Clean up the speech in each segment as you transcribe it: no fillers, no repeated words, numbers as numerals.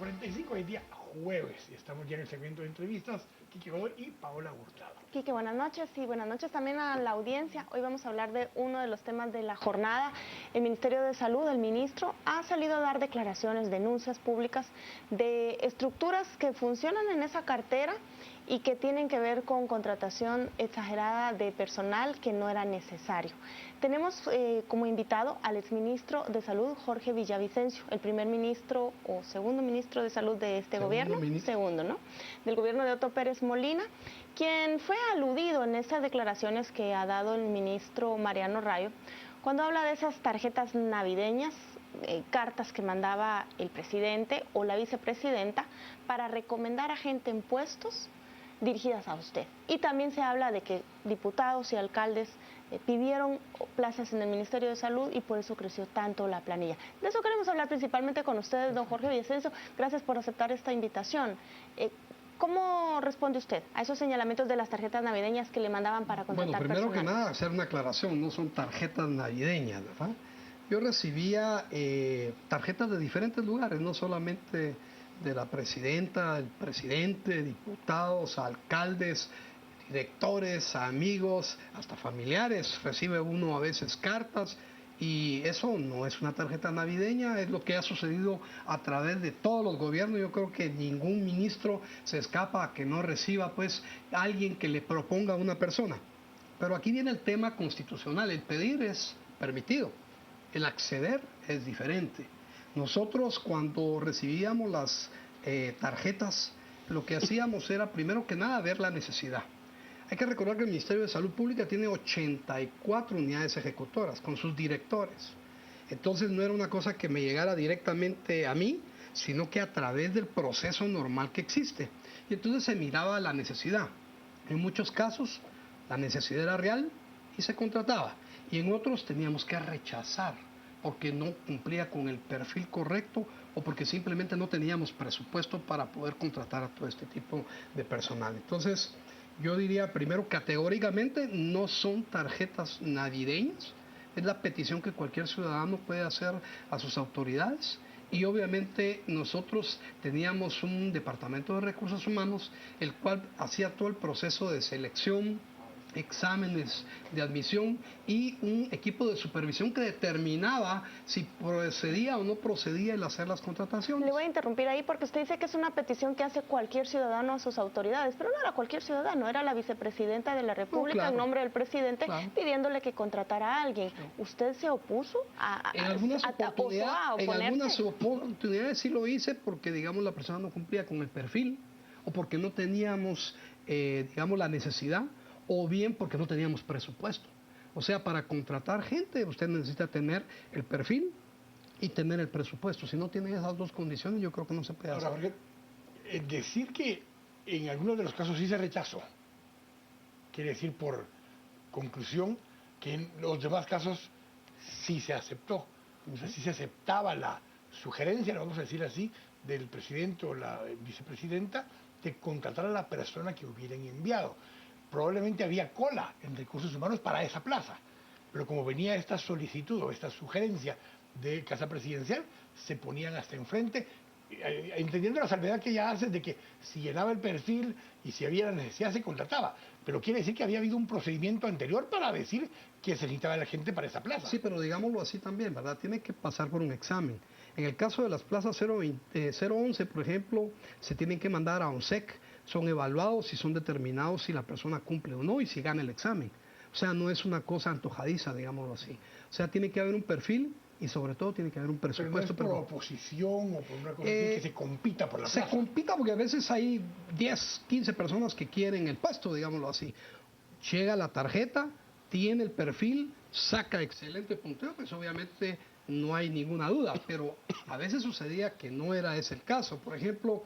9:45, hoy día jueves, y estamos ya en el segmento de entrevistas, Kiki Godoy y Paola Hurtado. Kiki, buenas noches, y buenas noches también a la audiencia. Hoy vamos a hablar de uno de los temas de la jornada. El Ministerio de Salud, el ministro, ha salido a dar declaraciones, denuncias públicas de estructuras que funcionan en esa cartera y que tienen que ver con contratación exagerada de personal que no era necesario. Tenemos como invitado al exministro de Salud, Jorge Villavicencio, el primer ministro o segundo ministro de Salud de este gobierno, segundo, ¿no? Del gobierno de Otto Pérez Molina, quien fue aludido en esas declaraciones que ha dado el ministro Mariano Rayo, cuando habla de esas tarjetas navideñas, cartas que mandaba el presidente o la vicepresidenta para recomendar a gente en puestos dirigidas a usted. Y también se habla de que diputados y alcaldes pidieron plazas en el Ministerio de Salud y por eso creció tanto la planilla. De eso queremos hablar principalmente con ustedes, don Jorge Villavicencio. Gracias por aceptar esta invitación. ¿Cómo responde usted a esos señalamientos de las tarjetas navideñas que le mandaban para contratar personal? Bueno, primero que nada, hacer una aclaración, no son tarjetas navideñas, ¿verdad? Yo recibía tarjetas de diferentes lugares, no solamente de la presidenta, el presidente, diputados, alcaldes, directores, amigos, hasta familiares. Recibe uno a veces cartas y eso no es una tarjeta navideña, es lo que ha sucedido a través de todos los gobiernos. Yo creo que ningún ministro se escapa a que no reciba pues alguien que le proponga a una persona. Pero aquí viene el tema constitucional, el pedir es permitido, el acceder es diferente. Nosotros cuando recibíamos las tarjetas, lo que hacíamos era primero que nada ver la necesidad. Hay que recordar que el Ministerio de Salud Pública tiene 84 unidades ejecutoras con sus directores. Entonces no era una cosa que me llegara directamente a mí, sino que a través del proceso normal que existe. Y entonces se miraba la necesidad. En muchos casos la necesidad era real y se contrataba. Y en otros teníamos que rechazar porque no cumplía con el perfil correcto o porque simplemente no teníamos presupuesto para poder contratar a todo este tipo de personal. Entonces, yo diría primero categóricamente no son tarjetas navideñas, es la petición que cualquier ciudadano puede hacer a sus autoridades y obviamente nosotros teníamos un departamento de recursos humanos el cual hacía todo el proceso de selección, exámenes de admisión y un equipo de supervisión que determinaba si procedía o no procedía el hacer las contrataciones. Le voy a interrumpir ahí porque usted dice que es una petición que hace cualquier ciudadano a sus autoridades, pero no era cualquier ciudadano, era la vicepresidenta de la República en nombre del presidente pidiéndole que contratara a alguien. ¿Usted se opuso en algunas oportunidades sí lo hice porque digamos la persona no cumplía con el perfil o porque no teníamos digamos la necesidad o bien porque no teníamos presupuesto. O sea, para contratar gente usted necesita tener el perfil y tener el presupuesto. Si no tiene esas dos condiciones, yo creo que no se puede hacer. Ahora, Jorge, decir que en algunos de los casos sí se rechazó, quiere decir por conclusión que en los demás casos sí se aceptó. O sea, sí se aceptaba la sugerencia, lo vamos a decir así, del presidente o la vicepresidenta de contratar a la persona que hubieran enviado. Probablemente había cola en recursos humanos para esa plaza, pero como venía esta solicitud o esta sugerencia de Casa Presidencial, se ponían hasta enfrente, entendiendo la salvedad que ella hace de que si llenaba el perfil y si había la necesidad se contrataba, pero quiere decir que había habido un procedimiento anterior para decir que se necesitaba la gente para esa plaza. Sí, pero digámoslo así también, ¿verdad? Tiene que pasar por un examen. En el caso de las plazas 011, por ejemplo, se tienen que mandar a ONSEC, son evaluados y son determinados si la persona cumple o no y si gana el examen. O sea, no es una cosa antojadiza, digámoslo así. O sea, tiene que haber un perfil y sobre todo tiene que haber un presupuesto. Pero no es por oposición o por una cosa que se compita por la plaza. Se compita porque a veces hay 10, 15 personas que quieren el puesto, digámoslo así. Llega la tarjeta, tiene el perfil, saca excelente punteo, pues obviamente no hay ninguna duda, pero a veces sucedía que no era ese el caso. Por ejemplo,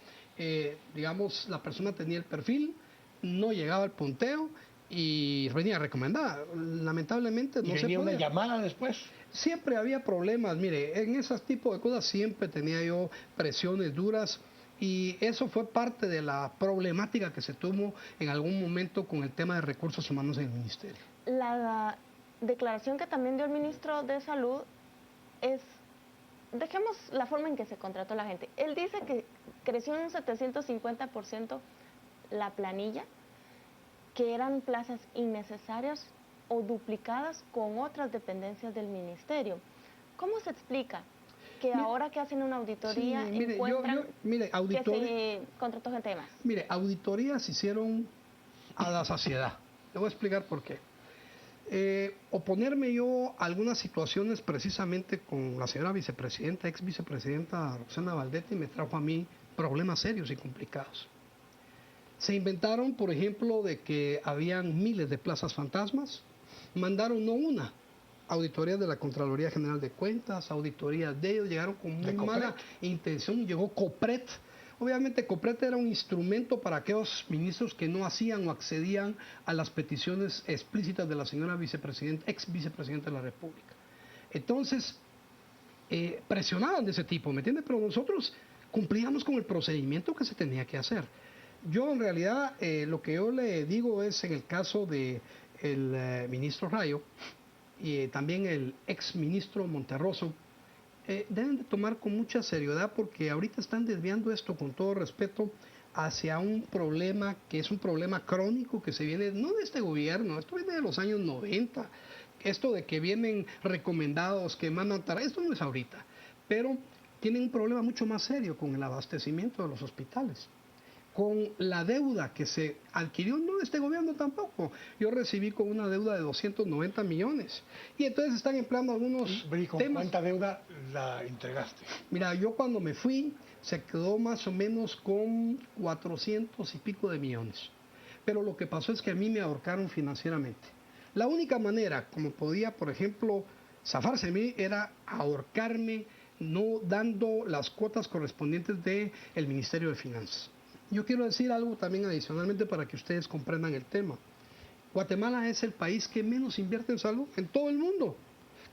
digamos, la persona tenía el perfil, no llegaba al punteo y venía recomendada. Lamentablemente no se podía. ¿Y venía una llamada después? Siempre había problemas. Mire, en esos tipos de cosas siempre tenía yo presiones duras y eso fue parte de la problemática que se tuvo en algún momento con el tema de recursos humanos en el ministerio. La declaración que también dio el ministro de Salud es dejemos la forma en que se contrató la gente. Él dice que creció en un 750% la planilla, que eran plazas innecesarias o duplicadas con otras dependencias del ministerio. ¿Cómo se explica que ahora que hacen una auditoría encuentran que se contrató gente de más? Mire, auditorías se hicieron a la saciedad. Le voy a explicar por qué. Oponerme yo a algunas situaciones precisamente con la señora vicepresidenta, ex vicepresidenta Roxana Valdetti, me trajo a mí problemas serios y complicados. Se inventaron, por ejemplo, de que habían miles de plazas fantasmas, mandaron no una, auditorías de la Contraloría General de Cuentas, auditorías de ellos, llegaron con muy mala intención, llegó COPRED. Obviamente COPRED era un instrumento para aquellos ministros que no hacían o accedían a las peticiones explícitas de la señora vicepresidenta, ex vicepresidenta de la República. Entonces, presionaban de ese tipo, ¿me entiende? Pero nosotros cumplíamos con el procedimiento que se tenía que hacer. Yo en realidad lo que yo le digo es en el caso del ministro Rayo y también el ex ministro Monterroso, deben de tomar con mucha seriedad porque ahorita están desviando esto con todo respeto hacia un problema que es un problema crónico que se viene no de este gobierno, esto viene de los años 90, esto de que vienen recomendados, que mandan esto no es ahorita, pero tienen un problema mucho más serio con el abastecimiento de los hospitales, con la deuda que se adquirió, no de este gobierno tampoco. Yo recibí con una deuda de 290 millones. Y entonces están empleando algunos temas. ¿Cuánta deuda la entregaste? Mira, yo cuando me fui, se quedó más o menos con 400 y pico de millones. Pero lo que pasó es que a mí me ahorcaron financieramente. La única manera como podía, por ejemplo, zafarse de mí era ahorcarme no dando las cuotas correspondientes del Ministerio de Finanzas. Yo quiero decir algo también adicionalmente para que ustedes comprendan el tema. Guatemala es el país que menos invierte en salud en todo el mundo.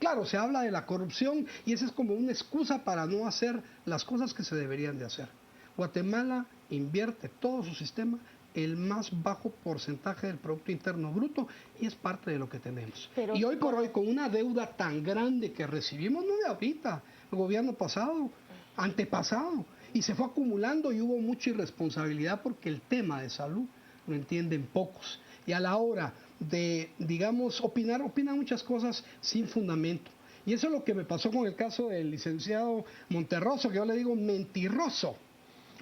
Claro, se habla de la corrupción y esa es como una excusa para no hacer las cosas que se deberían de hacer. Guatemala invierte todo su sistema el más bajo porcentaje del Producto Interno Bruto y es parte de lo que tenemos. Y hoy por hoy, con una deuda tan grande que recibimos, no de ahorita, el gobierno pasado, antepasado, y se fue acumulando y hubo mucha irresponsabilidad porque el tema de salud lo entienden pocos. Y a la hora de, digamos, opinan muchas cosas sin fundamento. Y eso es lo que me pasó con el caso del licenciado Monterroso, que yo le digo mentiroso,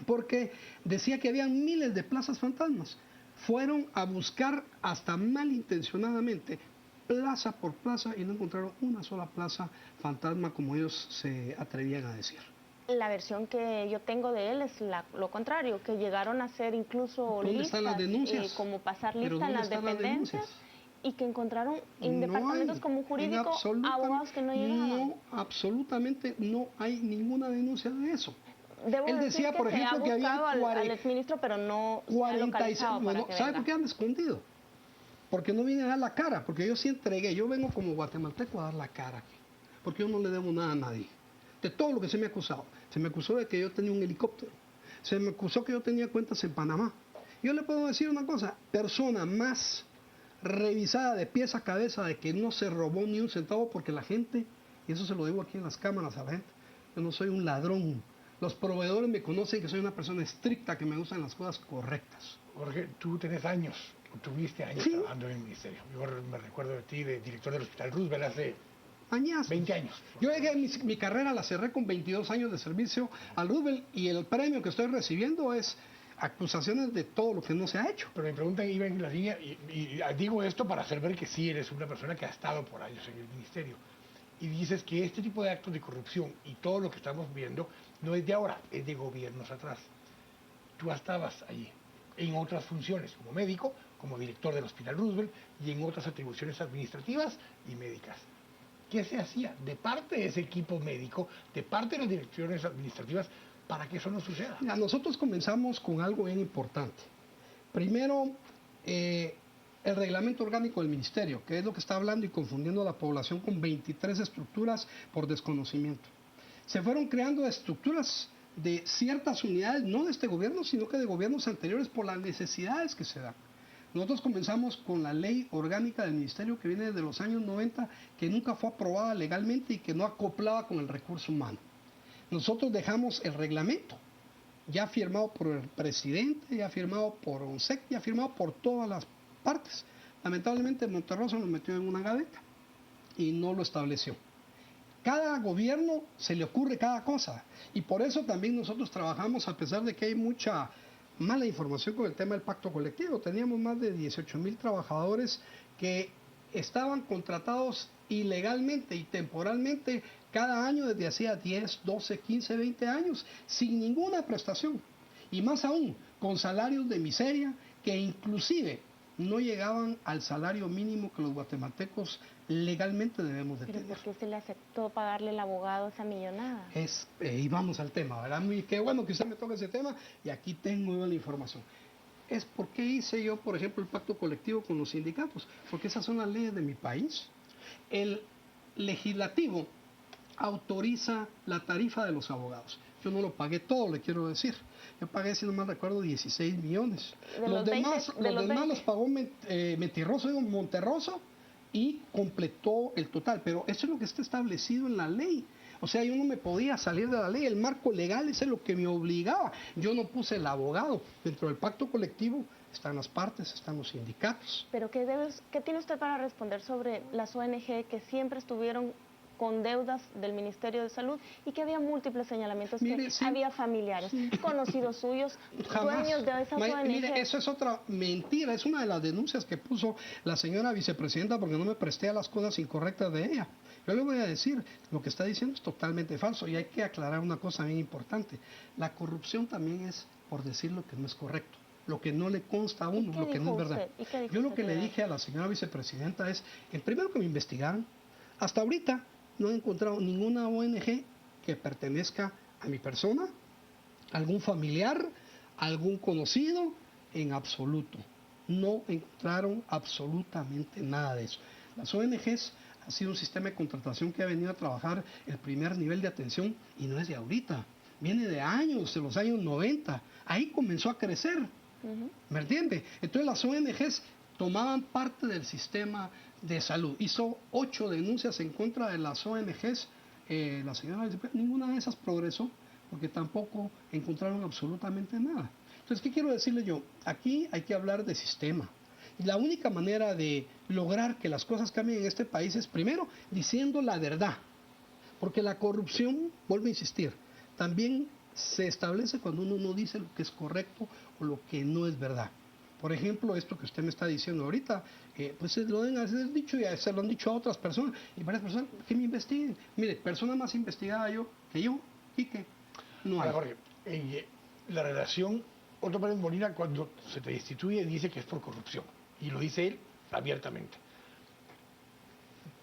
porque decía que habían miles de plazas fantasmas. Fueron a buscar hasta malintencionadamente plaza por plaza y no encontraron una sola plaza fantasma como ellos se atrevían a decir. La versión que yo tengo de él es lo contrario, que llegaron a hacer incluso listas, como pasar lista en las dependencias y que encontraron en departamentos como jurídico abogados que no llegaban. No, absolutamente no hay ninguna denuncia de eso. Él decía, por ejemplo, que había al exministro, pero no 46. Bueno, ¿sabe por qué han escondido? Porque no vienen a dar la cara, porque yo sí entregué, yo vengo como guatemalteco a dar la cara aquí, porque yo no le debo nada a nadie. De todo lo que se me ha acusado. Se me acusó de que yo tenía un helicóptero. Se me acusó que yo tenía cuentas en Panamá. Yo le puedo decir una cosa, persona más revisada de pies a cabeza de que no se robó ni un centavo porque la gente, y eso se lo digo aquí en las cámaras a la gente, yo no soy un ladrón. Los proveedores me conocen que soy una persona estricta, que me gustan las cosas correctas. Jorge, tú tenés años, tuviste años trabajando en el ministerio. Yo me recuerdo de ti, de director del Hospital Roosevelt hace 20 años. Yo llegué, mi carrera la cerré con 22 años de servicio al Roosevelt y el premio que estoy recibiendo es acusaciones de todo lo que no se ha hecho. Pero mi pregunta iba en la línea, y digo esto para hacer ver que sí eres una persona que ha estado por años en el ministerio. Y dices que este tipo de actos de corrupción y todo lo que estamos viendo no es de ahora, es de gobiernos atrás. Tú estabas allí, en otras funciones, como médico, como director del Hospital Roosevelt y en otras atribuciones administrativas y médicas. ¿Qué se hacía de parte de ese equipo médico, de parte de las direcciones administrativas, para que eso no suceda? Mira, nosotros comenzamos con algo bien importante. Primero, el reglamento orgánico del ministerio, que es lo que está hablando y confundiendo a la población con 23 estructuras por desconocimiento. Se fueron creando estructuras de ciertas unidades, no de este gobierno, sino que de gobiernos anteriores por las necesidades que se dan. Nosotros comenzamos con la ley orgánica del ministerio que viene de los años 90, que nunca fue aprobada legalmente y que no acoplaba con el recurso humano. Nosotros dejamos el reglamento ya firmado por el presidente, ya firmado por ONSEC, ya firmado por todas las partes. Lamentablemente Monterroso lo metió en una gaveta y no lo estableció. Cada gobierno se le ocurre cada cosa y por eso también nosotros trabajamos, a pesar de que hay mucha mala información con el tema del pacto colectivo. Teníamos más de 18,000 trabajadores que estaban contratados ilegalmente y temporalmente cada año desde hacía 10, 12, 15, 20 años, sin ninguna prestación. Y más aún, con salarios de miseria que inclusive no llegaban al salario mínimo que los guatemaltecos legalmente debemos de tener. ¿Pero por qué se le aceptó pagarle el abogado esa millonada? Y vamos al tema, ¿verdad? Qué bueno que usted me toque ese tema y aquí tengo yo la información. Es por qué hice yo, por ejemplo, el pacto colectivo con los sindicatos, porque esas son las leyes de mi país. El legislativo autoriza la tarifa de los abogados. Yo no lo pagué todo, le quiero decir. Yo pagué, si no mal recuerdo, 16 millones. Los demás los pagó Monterroso y completó el total. Pero eso es lo que está establecido en la ley. O sea, yo no me podía salir de la ley. El marco legal es lo que me obligaba. Yo no puse el abogado. Dentro del pacto colectivo están las partes, están los sindicatos. Pero ¿qué tiene usted para responder sobre las ONG que siempre estuvieron con deudas del Ministerio de Salud y que había múltiples señalamientos, había familiares, conocidos suyos, dueños de esas ONG? Mire, eso es otra mentira, es una de las denuncias que puso la señora vicepresidenta porque no me presté a las cosas incorrectas de ella. Yo le voy a decir, lo que está diciendo es totalmente falso y hay que aclarar una cosa bien importante. La corrupción también es por decir lo que no es correcto, lo que no le consta a uno, lo que no es verdad. Yo lo que le dije a la señora vicepresidenta es, en primero que me investigaran, hasta ahorita no he encontrado ninguna ONG que pertenezca a mi persona, algún familiar, algún conocido, en absoluto. No encontraron absolutamente nada de eso. Las ONGs ha sido un sistema de contratación que ha venido a trabajar el primer nivel de atención y no es de ahorita, viene de años, de los años 90. Ahí comenzó a crecer, ¿me entiende? Entonces las ONGs tomaban parte del sistema de salud. Hizo 8 denuncias en contra de las ONGs. La señora, ninguna de esas progresó porque tampoco encontraron absolutamente nada. Entonces, ¿qué quiero decirle yo? Aquí hay que hablar de sistema. Y la única manera de lograr que las cosas cambien en este país es primero diciendo la verdad. Porque la corrupción, vuelvo a insistir, también se establece cuando uno no dice lo que es correcto o lo que no es verdad. Por ejemplo, esto que usted me está diciendo ahorita, pues se lo deben haber dicho y se lo han dicho a otras personas y varias personas que me investiguen. Mire, persona más investigada que yo, Quique, no hay. Jorge, la relación Otto Pérez Molina, cuando se te destituye, dice que es por corrupción y lo dice él abiertamente.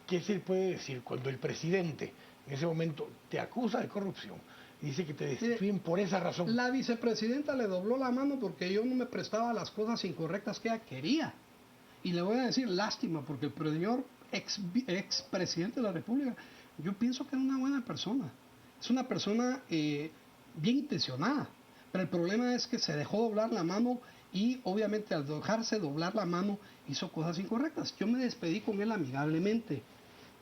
¿Qué se puede decir cuando el presidente en ese momento te acusa de corrupción? Dice que te destituyen por esa razón. La vicepresidenta le dobló la mano porque yo no me prestaba las cosas incorrectas que ella quería. Y le voy a decir, lástima, porque el señor ex presidente de la República, yo pienso que es una buena persona. Es una persona bien intencionada. Pero el problema es que se dejó doblar la mano y obviamente al dejarse doblar la mano hizo cosas incorrectas. Yo me despedí con él amigablemente.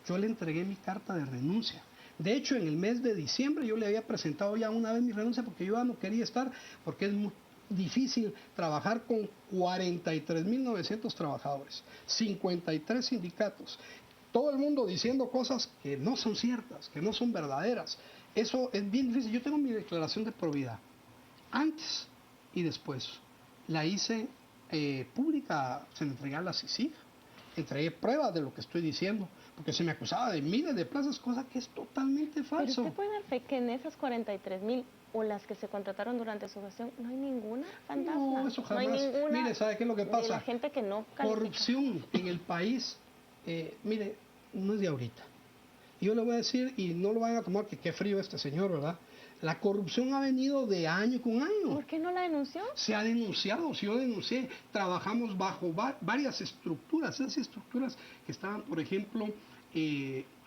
Yo le entregué mi carta de renuncia. De hecho, en el mes de diciembre yo le había presentado ya una vez mi renuncia porque yo ya no quería estar, porque es muy difícil trabajar con 43.900 trabajadores, 53 sindicatos, todo el mundo diciendo cosas que no son ciertas, que no son verdaderas. Eso es bien difícil. Yo tengo mi declaración de probidad, antes y después. La hice pública, se la entregué a la CICIG, entregué pruebas de lo que estoy diciendo, porque se me acusaba de miles de plazas, cosa que es totalmente falso. Pero usted puede dar fe que en esas 43,000 o las que se contrataron durante su gestión no hay ninguna fantasma. No, eso jamás. No hay ninguna. Mire, ¿sabe qué es lo que pasa? De la gente que no califica. Corrupción en el país, mire, no es de ahorita. Yo le voy a decir, y no lo van a tomar que qué frío este señor, ¿verdad? La corrupción ha venido de año con año. ¿Por qué no la denunció? Se ha denunciado, si yo denuncié, trabajamos bajo varias estructuras, esas estructuras que estaban, por ejemplo,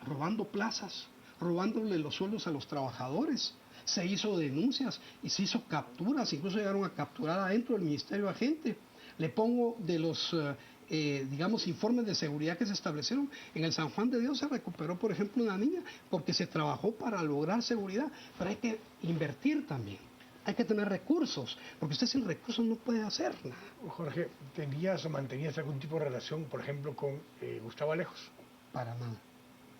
robando plazas, robándole los sueldos a los trabajadores. Se hizo denuncias y se hizo capturas, incluso llegaron a capturar adentro del ministerio a gente. Le pongo de los digamos, informes de seguridad que se establecieron. En el San Juan de Dios se recuperó, por ejemplo, una niña porque se trabajó para lograr seguridad, pero hay que invertir también. Hay que tener recursos, porque usted sin recursos no puede hacer nada. Jorge, ¿tenías o mantenías algún tipo de relación, por ejemplo, con Gustavo Alejos? Para nada.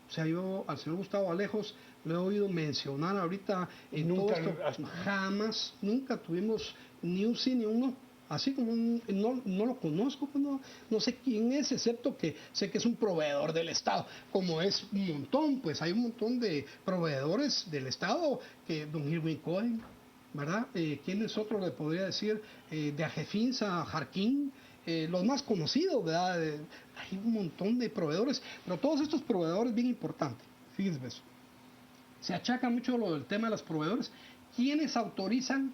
O sea, yo al señor Gustavo Alejos lo he oído mencionar ahorita en todo esto. Jamás, nunca tuvimos ni un sí ni un no. Así como no lo conozco, pues no sé quién es, excepto que sé que es un proveedor del Estado, como es un montón, pues hay un montón de proveedores del Estado, que don Irwin Cohen, ¿verdad? ¿Quién es otro? Le podría decir, de Ajefinza, Jarquín, los más conocidos, ¿verdad? Hay un montón de proveedores, pero todos estos proveedores bien importantes, fíjense eso. Se achaca mucho lo del tema de los proveedores. ¿Quiénes autorizan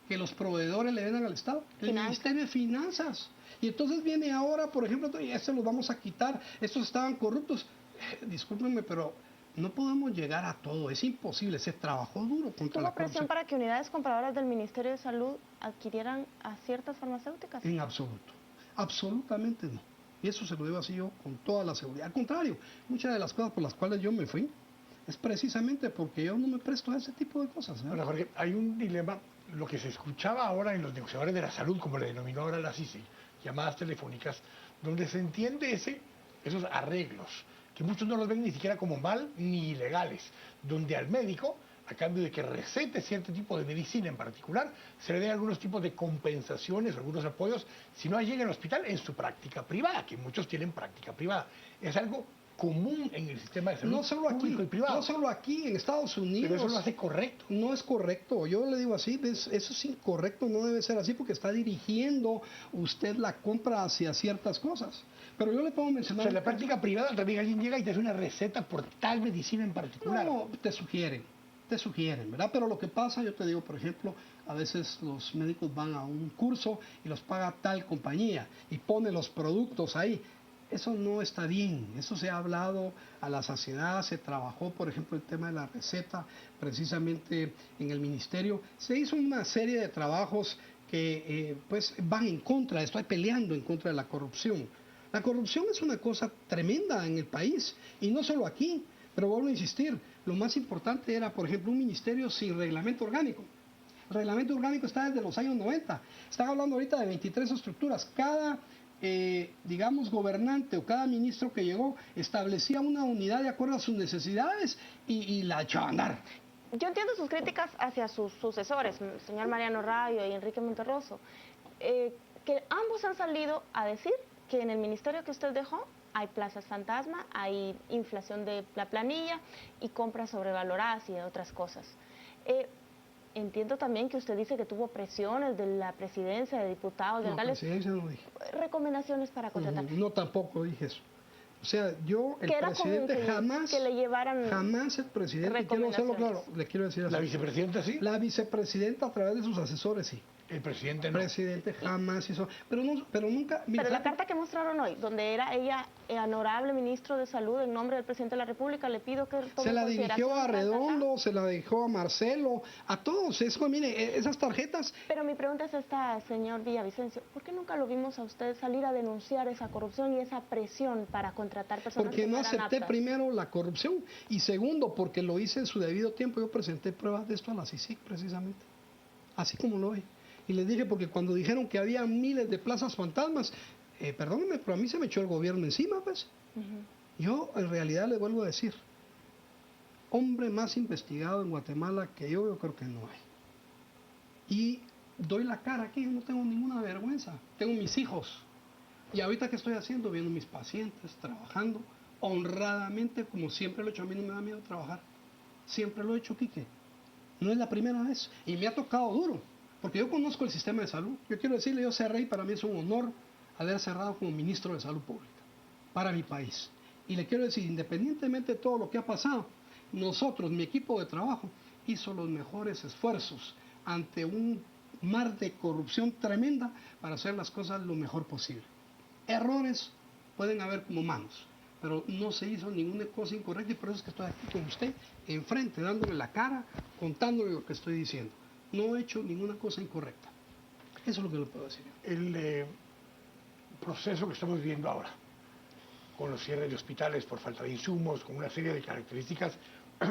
que los proveedores le vendan al Estado? El Ministerio de Finanzas. Y entonces viene ahora, por ejemplo, ya se los vamos a quitar, estos estaban corruptos. Discúlpenme, pero no podemos llegar a todo, es imposible, se trabajó duro contra la corrupción. ¿Tuvo presión para que unidades compradoras del Ministerio de Salud adquirieran a ciertas farmacéuticas? En absoluto, absolutamente no. Y eso se lo digo así yo con toda la seguridad. Al contrario, muchas de las cosas por las cuales yo me fui es precisamente porque yo no me presto a ese tipo de cosas. Ahora, Jorge, hay un dilema, lo que se escuchaba ahora en los negociadores de la salud, como le denominó ahora la CICI, llamadas telefónicas, donde se entiende esos arreglos, que muchos no los ven ni siquiera como mal ni ilegales, donde al médico, a cambio de que recete cierto tipo de medicina en particular, se le den algunos tipos de compensaciones, algunos apoyos, si no llega al hospital en su práctica privada, que muchos tienen práctica privada. Es algo común en el sistema de salud no solo aquí, público y privado. No solo aquí, en Estados Unidos. Pero eso lo hace correcto. No es correcto, yo le digo así, eso es incorrecto, no debe ser así porque está dirigiendo usted la compra hacia ciertas cosas. Pero yo le puedo mencionar... O sea, en la práctica privada también alguien llega y te hace una receta por tal medicina en particular. No, te sugieren, ¿verdad? Pero lo que pasa, yo te digo, por ejemplo, a veces los médicos van a un curso y los paga tal compañía y pone los productos ahí. Eso no está bien, eso se ha hablado a la saciedad, se trabajó, por ejemplo, el tema de la receta, precisamente en el ministerio. Se hizo una serie de trabajos que pues van en contra de esto, peleando en contra de la corrupción. La corrupción es una cosa tremenda en el país, y no solo aquí, pero vuelvo a insistir, lo más importante era, por ejemplo, un ministerio sin reglamento orgánico. El reglamento orgánico está desde los años 90, están hablando ahorita de 23 estructuras, cada... digamos, gobernante o cada ministro que llegó establecía una unidad de acuerdo a sus necesidades y la echaba a andar. Yo entiendo sus críticas hacia sus sucesores, el señor Mariano Rayo y Enrique Monterroso, que ambos han salido a decir que en el ministerio que usted dejó hay plazas fantasma, hay inflación de la planilla y compras sobrevaloradas y de otras cosas. Entiendo también que usted dice que tuvo presiones de la presidencia, de diputados, de alcaldes. Presidencia no dije. Recomendaciones para contratar. No, tampoco dije eso. O sea, yo, el presidente que le llevaran jamás el presidente, quiero hacerlo claro, le quiero decir así. ¿La vicepresidenta sí? La vicepresidenta a través de sus asesores sí. El presidente no. El presidente jamás hizo, pero nunca... Pero la carta que mostraron hoy, donde era ella, honorable ministro de Salud, en nombre del presidente de la República, le pido que tome se la dirigió a Redondo, se la dirigió a Marcelo, a todos. Eso, mire, esas tarjetas... Pero mi pregunta es esta, señor Villavicencio, ¿por qué nunca lo vimos a usted salir a denunciar esa corrupción y esa presión para contratar personas? Porque no acepté primero la corrupción y segundo, porque lo hice en su debido tiempo. Yo presenté pruebas de esto a la CICIG precisamente, así como lo ve. Y les dije, porque cuando dijeron que había miles de plazas fantasmas, perdónenme, pero a mí se me echó el gobierno encima, pues. Yo, en realidad, le vuelvo a decir, hombre más investigado en Guatemala que yo creo que no hay. Y doy la cara aquí, no tengo ninguna vergüenza. Tengo mis hijos. Y ahorita, ¿qué estoy haciendo? Viendo mis pacientes, trabajando honradamente, como siempre lo he hecho. A mí no me da miedo trabajar. Siempre lo he hecho, Quique. No es la primera vez. Y me ha tocado duro. Porque yo conozco el sistema de salud. Yo quiero decirle, yo cerré y para mí es un honor haber cerrado como ministro de Salud Pública para mi país. Y le quiero decir, independientemente de todo lo que ha pasado, nosotros, mi equipo de trabajo, hizo los mejores esfuerzos ante un mar de corrupción tremenda para hacer las cosas lo mejor posible. Errores pueden haber como humanos, pero no se hizo ninguna cosa incorrecta y por eso es que estoy aquí con usted, enfrente, dándole la cara, contándole lo que estoy diciendo. No he hecho ninguna cosa incorrecta. Eso es lo que le puedo decir. proceso que estamos viviendo ahora, con los cierres de hospitales por falta de insumos, con una serie de características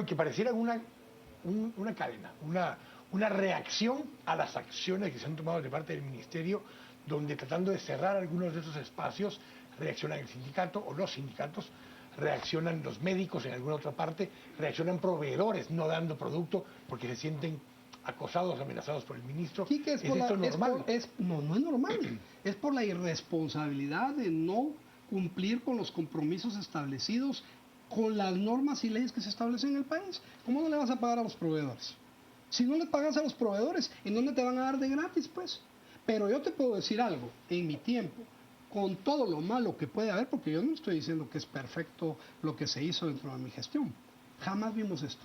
que parecieran una cadena, una reacción a las acciones que se han tomado de parte del Ministerio, donde tratando de cerrar algunos de esos espacios, reaccionan el sindicato o los sindicatos, reaccionan los médicos en alguna otra parte, reaccionan proveedores no dando producto porque se sienten acosados, amenazados por el ministro. Sí, que ¿Es esto normal? No es normal. Es por la irresponsabilidad de no cumplir con los compromisos establecidos con las normas y leyes que se establecen en el país. ¿Cómo no le vas a pagar a los proveedores? Si no le pagas a los proveedores, ¿en dónde te van a dar de gratis, pues? Pero yo te puedo decir algo, en mi tiempo, con todo lo malo que puede haber, porque yo no estoy diciendo que es perfecto lo que se hizo dentro de mi gestión. Jamás vimos esto.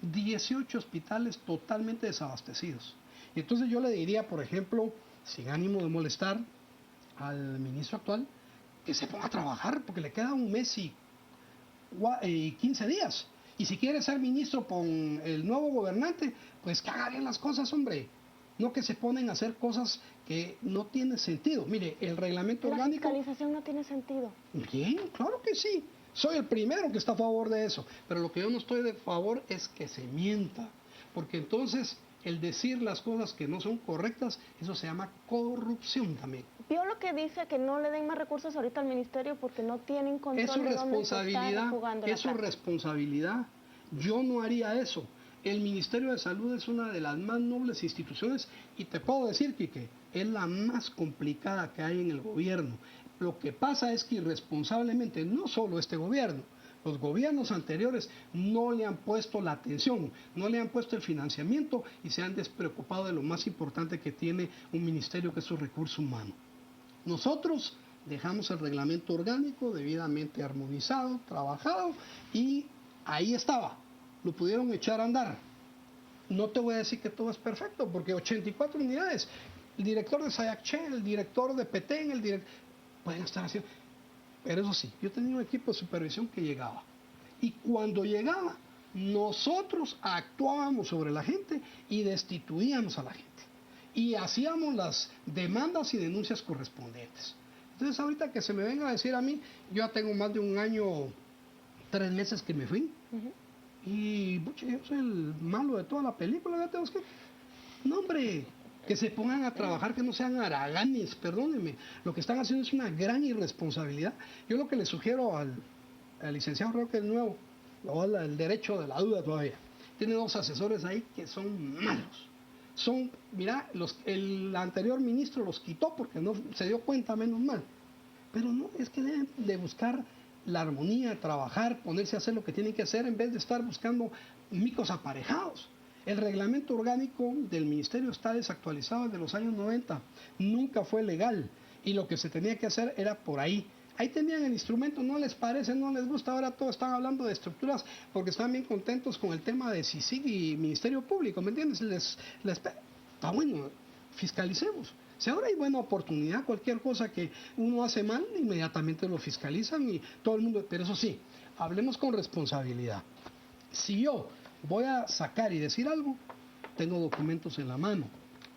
18 hospitales totalmente desabastecidos. Y entonces yo le diría, por ejemplo, sin ánimo de molestar al ministro actual, que se ponga a trabajar, porque le queda un mes y 15 días. Y si quiere ser ministro con el nuevo gobernante, pues que haga bien las cosas, hombre. No que se ponen a hacer cosas que no tienen sentido. Mire, el reglamento orgánico... La fiscalización no tiene sentido. Bien, claro que sí. Soy el primero que está a favor de eso. Pero lo que yo no estoy de favor es que se mienta. Porque entonces el decir las cosas que no son correctas, eso se llama corrupción también. ¿Vio lo que dice que no le den más recursos ahorita al ministerio porque no tienen control Es su de dónde se está responsabilidad, jugando la es su plata? responsabilidad. Yo no haría eso. El Ministerio de Salud es una de las más nobles instituciones y te puedo decir, Quique, es la más complicada que hay en el gobierno. Lo que pasa es que irresponsablemente, no solo este gobierno, los gobiernos anteriores no le han puesto la atención, no le han puesto el financiamiento y se han despreocupado de lo más importante que tiene un ministerio, que es su recurso humano. Nosotros dejamos el reglamento orgánico debidamente armonizado, trabajado y ahí estaba. Lo pudieron echar a andar. No te voy a decir que todo es perfecto, porque 84 unidades, el director de Sayacché, el director de Petén, pueden estar haciendo... Pero eso sí, yo tenía un equipo de supervisión que llegaba. Y cuando llegaba, nosotros actuábamos sobre la gente y destituíamos a la gente. Y hacíamos las demandas y denuncias correspondientes. Entonces ahorita que se me venga a decir a mí, yo ya tengo más de un año, 3 meses que me fui. Y pucha, yo soy el malo de toda la película, ya tenemos que... No, hombre, que se pongan a trabajar, que no sean haraganes, perdónenme. Lo que están haciendo es una gran irresponsabilidad. Yo lo que le sugiero al licenciado Roque el Nuevo, el derecho de la duda todavía, tiene 2 asesores ahí que son malos. Mira, el anterior ministro los quitó porque no se dio cuenta, menos mal. Pero no, es que deben de buscar la armonía, trabajar, ponerse a hacer lo que tienen que hacer en vez de estar buscando micos aparejados. El reglamento orgánico del ministerio está desactualizado desde los años 90, nunca fue legal y lo que se tenía que hacer era por ahí. Ahí tenían el instrumento, no les parece, no les gusta, ahora todos están hablando de estructuras porque están bien contentos con el tema de CICIG y Ministerio Público, ¿me entiendes? Está bueno, fiscalicemos. Si ahora hay buena oportunidad, cualquier cosa que uno hace mal, inmediatamente lo fiscalizan y todo el mundo... Pero eso sí, hablemos con responsabilidad. Si yo voy a sacar y decir algo, tengo documentos en la mano,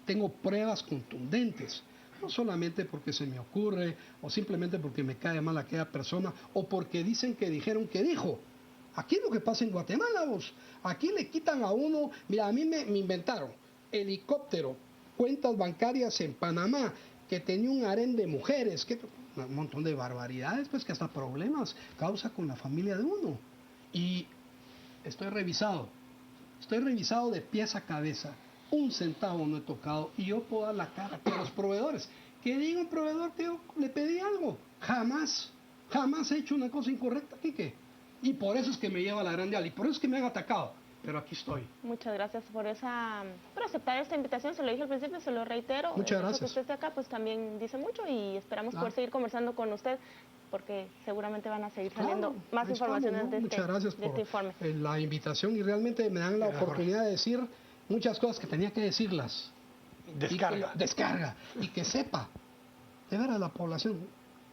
tengo pruebas contundentes, no solamente porque se me ocurre o simplemente porque me cae mal aquella persona o porque dicen que dijeron que dijo. Aquí es lo que pasa en Guatemala, vos. Aquí le quitan a uno, mira, a mí me inventaron helicóptero, cuentas bancarias en Panamá, que tenía un harén de mujeres, que un montón de barbaridades, pues que hasta problemas causa con la familia de uno. Y estoy revisado de pies a cabeza, 1 centavo no he tocado y yo puedo dar la cara a los proveedores. Que diga un proveedor que yo le pedí algo, jamás he hecho una cosa incorrecta, Quique. Y por eso es que me lleva la gran dial y por eso es que me han atacado. Pero aquí estoy. Muchas gracias por aceptar esta invitación. Se lo dije al principio, se lo reitero. Muchas gracias. Que usted esté acá, pues también dice mucho y esperamos poder seguir conversando con usted porque seguramente van a seguir saliendo más informaciones de Muchas gracias por este informe. La invitación y realmente me dan la oportunidad de decir muchas cosas que tenía que decirlas. Descarga. Y que sepa, de veras la población,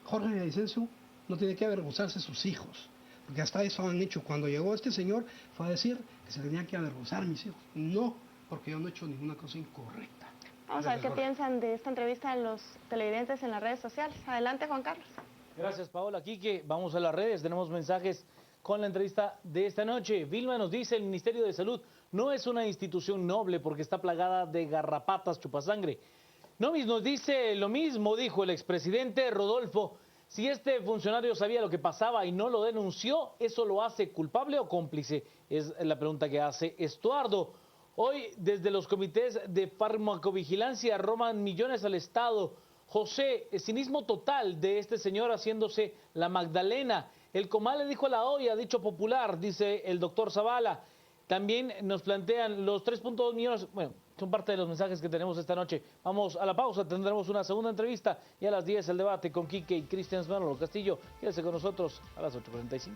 Jorge Villavicencio no tiene que avergonzarse de sus hijos. Porque hasta eso han hecho. Cuando llegó este señor fue a decir que se tenía que avergonzar mis hijos. No, porque yo no he hecho ninguna cosa incorrecta. Vamos a ver qué piensan de esta entrevista los televidentes en las redes sociales. Adelante, Juan Carlos. Gracias, Paola. Quique, vamos a las redes, tenemos mensajes con la entrevista de esta noche. Vilma nos dice, el Ministerio de Salud no es una institución noble porque está plagada de garrapatas chupasangre. Nomis nos dice, lo mismo dijo el expresidente Rodolfo. Si este funcionario sabía lo que pasaba y no lo denunció, ¿eso lo hace culpable o cómplice? Es la pregunta que hace Estuardo. Hoy, desde los comités de farmacovigilancia, roban millones al Estado. José, el cinismo total de este señor haciéndose la Magdalena. El comal le dijo a la olla, dicho popular, dice el doctor Zavala. También nos plantean los 3.2 millones, bueno, son parte de los mensajes que tenemos esta noche. Vamos a la pausa, tendremos una segunda entrevista y a las 10 el debate con Quique y Cristian Manolo Castillo. Quédese con nosotros a las 8:45.